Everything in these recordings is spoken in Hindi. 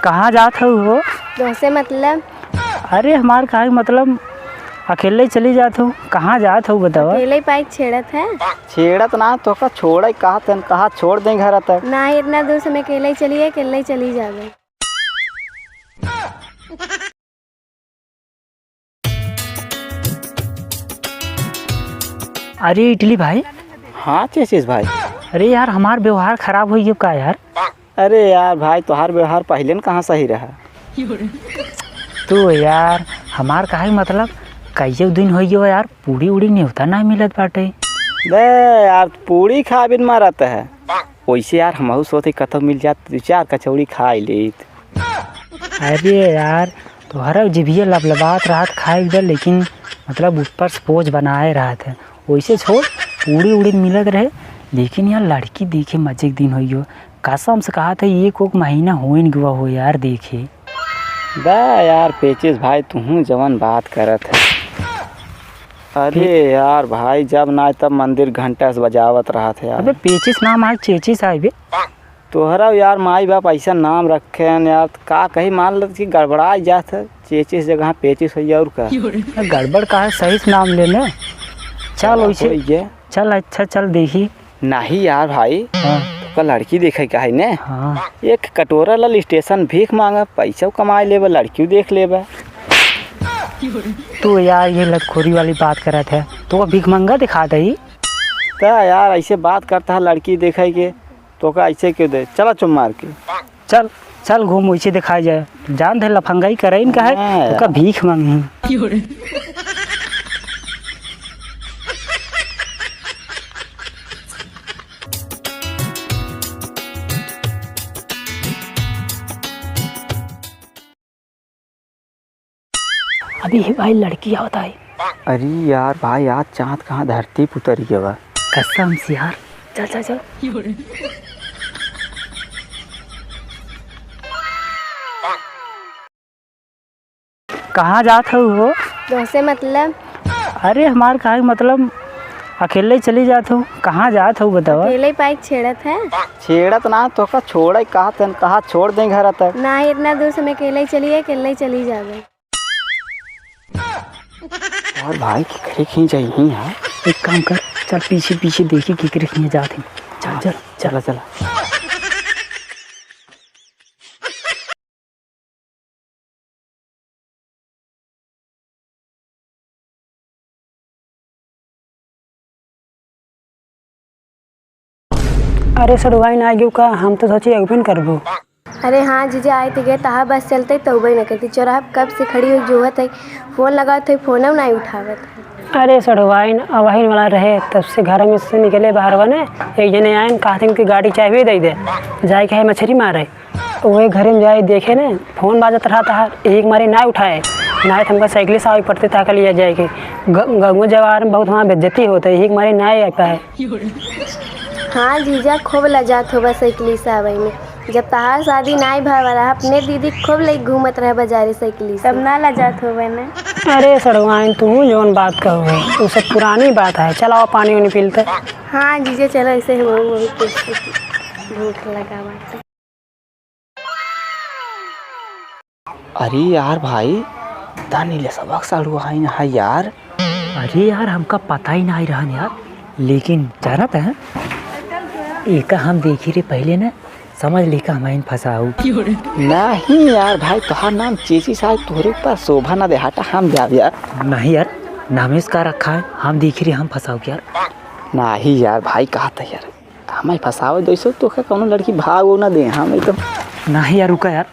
कहाँ जात हो? दोसे मतलब अरे हमार का मतलब अकेले चली जात हो, कहाँ जात हो बतावा? अकेले बाइक छेड़त है छेड़त ना तो का छोड़ कहा छोड़ दें घर तक। ना ही इतना दूर से मैं अकेले ही चली है, अकेले ही चली जावे। अरे इटली भाई। हाँ चेचिस भाई। अरे यार हमार व्यवहार खराब हो का यार? अरे यार भाई तोहार व्यवहार पहले न कहाँ सही रहा। तो यार हमार काहे मतलब कई दिन हो गयो यार, पूरी उड़ी न्योता ना मिलत बाटे। बे यार पूरी खा बिन मारत है वैसे यार हमहू सोचे कतौ मिल जात 2-4 कचौड़ी खा लेत। अरे यार तोहरा जिभिया लबलबात रात खाए इधर, लेकिन मतलब ऊपर से पोज बनाए रहा था। वैसे छोड़ पूरी उड़ी मिलत रहे, लेकिन यार लड़की देखे मजे के दिन हो गयो। कसम से कहा था एक महीना हो न गया हो यार देखे। बे यार पेचिस भाई तू जवन बात करत है। अरे यार भाई जब ना तब मंदिर घंटा से बजावत रहा था यार। अबे पेचिस नाम आए चेचिस आए बे। तोहरा यार माई बाप ऐसा नाम रखे हैं यार, का कहीं मान लो कि गड़बड़ा जात है। चेचिस जगह पेचिस हो और का गड़बड़ का है, सही से नाम लेने। चल वैसे चल, अच्छा चल देखी। नहीं यार भाई हाँ तो लड़की देखे का है ने। हाँ एक कटोरा ला स्टेशन भीख मांगा, पैसा कमाए लेबा, लड़की देख लेबा। तो यार ये लतखोरी वाली बात करा था तो भीख मंगा दिखा दही। तो यार ऐसे बात करता है लड़की देखे के तो का ऐसे क्यों दे। चला चुम मार के चल चल घूम वैसे दिखाई जाए। जान दे लफंगाई करे इनका है तो का भीख मांगी। अभी ही भाई लड़की आवता है। अरे यार भाई आज चाँद कहाँ धरती पुतर गया। कसम से यार, चल चल चल। कहाँ जात हो? दोसे मतलब अरे हमार काहे मतलब अकेले चली जात हो, कहाँ जात हो बतावा? अकेले बाइक छेड़त है छेड़त ना तो का छोड़ कहा छोड़ दें घर तक। ना ही इतना दूर से मैं अकेले ही चली है, अकेले ही चली जावे। और भाई किकरे खींच आई है। एक काम कर, चल पीछे पीछे देखी किकरे खींच जाते हैं। चल चल चला चला। अरे सड़वाई ना आगे का, हम तो सोचे अगबिन करबो। अरे हाँ जीजा आए थे तहा बस चलते तौबे न करती। चौराहा कब से खड़ी हुई जोहत है, फोन लगा थे फोन नहीं उठावत है। अरे सड़वाइन अवाइन वाला रहे तब से घर में से निकले बाहर बने। एक जने आए कहते हैं कि गाड़ी चाबी दे दे जाए के है मछली मारे। वही घर में जाए देखे ने फोन बाजत रहा था, एक मारे ना उठाए ना हमका साइकिल से आगे पड़ते था लिया जाए के गंगू जवार में बहुत वहाँ बेज्जती होता है। एक मारे ना आ पाए। हाँ जीजा खूब लजात हो बस साइकिली से आवे में। जब तहार शादी नाई भर रहा अपने दीदी खूब ले घूमत रहे बाजारे साइकिली से, तब ना लजात हो ना। अरे सड़वाइन तू जौन बात कहो वो सब पुरानी बात है। चलाओ पानी उन्हें पीलते। हाँ जीजा चलो ऐसे ही भूख लगा बात। अरे यार भाई नीले सबक साड़ू आई ना यार। अरे यार हमका पता ही नहीं रहा यार, लेकिन जाना था एक हम देखी रे पहले ना, समझ लेका हमारे फंसाऊ। नहीं यार भाई तुहार नाम चेची साहब तोहरे ऊपर शोभा ना दे हटा हम जा यार। नहीं यार नामेश का रखा है, हम देख रहे हम फंसाओ यार। नहीं यार भाई कहा था यार हमें फंसावे दोस्तों तो क्या कौन लड़की भाग वो ना दे हम एकदम। नहीं यार रुका यार,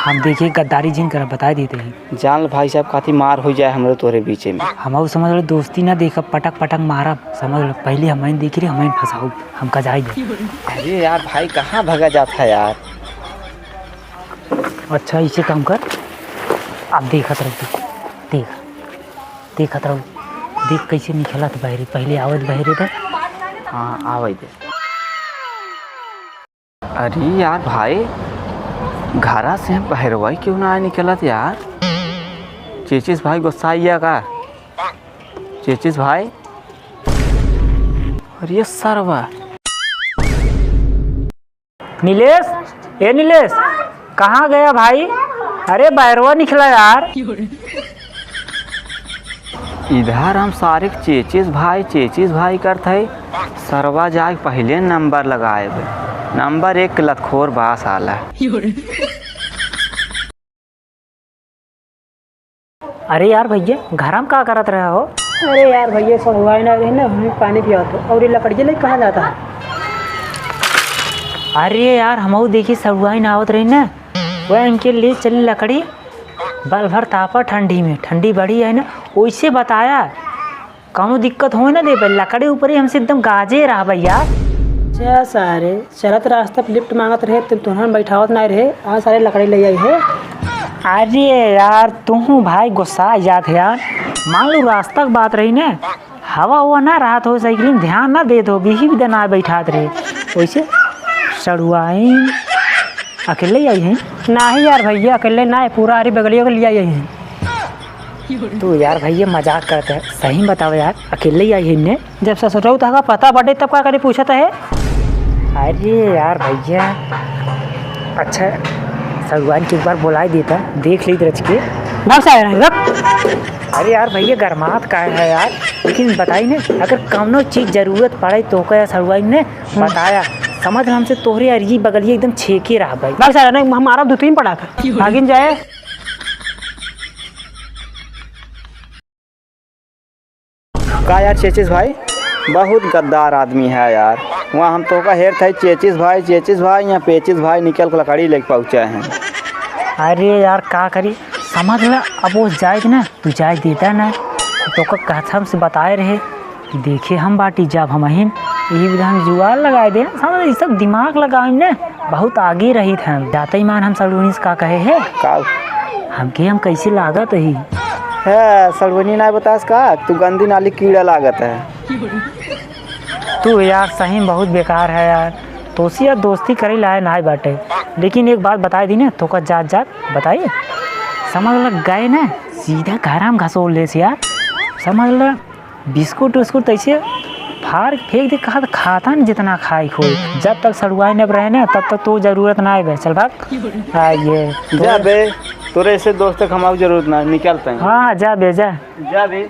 हम देखिए गद्दारी जिन कर बता देते हैं। जान भाई साहब काफी मार हो जाए हमारे तोरे बीच में। हम समझ लो दोस्ती ना देखा पटक पटक मारा, समझ लो पहले हमें देख रही हमें फंसाओ हमका जाएगी। अरे यार भाई कहाँ भगा जाता है यार। अच्छा इसे काम कर, अब देखत रहो देख देखत रहो देख कैसे निकला था बहरे, पहले आवत बहरे था। हाँ आवे दे। अरे यार भाई घरा से बहरवाई क्यों ना निकलत यार। चेचिस भाई गुस्सा आइया का? चेचिस भाई अरे सरवा नीलेश, ए नीलेश कहाँ गया भाई? अरे बैरवा निकला यार। इधर हम सारे चेचिस भाई करते सरवा जाए पहले नंबर लगाए नंबर 1 लतखोर बास आला। अरे यार भैया घर में क्या करत रहे हो? अरे यार भैया सब हुआ ना रहे ना, हमें पानी पिया तो और ये लकड़ी लेके कहाँ जाता है? अरे यार हम देखी सरुआई ना आवत रही ना, वह इनके लिए चली लकड़ी बल भर तापा ठंडी में, ठंडी बड़ी है ना, वैसे बताया कौनो दिक्कत हो ना दे पे लकड़ी ऊपर ही हमसे एकदम गाजे रहा भैया। अच्छा सारे चलत रास्ता पर लिफ्ट मांगत रहे तुम तुहन बैठावत नहीं रहे, आज सारे लकड़ी ले आई है। अरे यार तुम भाई गुस्सा जात है यार। मान लो रास्ता की बात रही ना, हवा हुआ ना रहा तो साइकिल में ध्यान ना दे दो, बिही भी ना बैठात रहे, वैसे सड़ुआई अकेले आई हैं? नहीं यार भैया अकेले ना, पूरा हरी बगलियों को ले आई हैं। तो यार भैया मजाक करते हैं, सही बताओ यार अकेले ही आई है इन्हें? जब ससुराल था पता बटे तब का करे पूछता है। अरे यार भैया अच्छा सरुआन की एक बार बुलाई देता, देख ली रच के भाग से आया रख। अरे यार भैया गरमात का है यार, लेकिन बताई ना अगर कौनो चीज़ ज़रूरत पड़े तो क्या सरुआन ने बताया, समझ हमसे तोहरे अरजी बगलिए एकदम छेके रहा भाई। भाग से आया नहीं, हमारा 2-3 पड़ा कर भागिन जाए। का यार चेचिस भाई बहुत गद्दार आदमी है यार। वहाँ हम तो का हेर थे चेचिस भाई यहाँ पेचिस भाई निकल कर लकड़ी लेके पहुँचे हैं। अरे यार का करी समझ ला, अब वो जाए ना तू जाए देता ना तो का कहता हमसे बताए रहे, देखे हम बाटी जब हम अहिन यही विधान जुआर लगाए दे, समझ ये सब दिमाग लगाए ना बहुत आगे रही थे। जाते ही मान हम सड़ूनी का कहे है का हम कैसे लागत ही है सड़वनी ना बतास का तू गंदी नाली कीड़ा लागत है। तू यार सही में बहुत बेकार है यार, तोसी यार दोस्ती करे लाए ना बाटे, लेकिन एक बात बताई दी ना तो का जात बताइए समझ लग गए ना सीधा घर में घसोल ले यार, समझ ल बिस्कुट उस्कुट ऐसे फाड़ फेंक दे, कहा खाता नहीं जितना खाई खोई, जब तक सड़ुआई न रहे ना तब तक तो जरूरत ना है। चल भाग आइए जा बे, तोरे ऐसे दोस्त तक हमारी जरूरत ना, निकलते हैं। हाँ जा बे जा जा बे।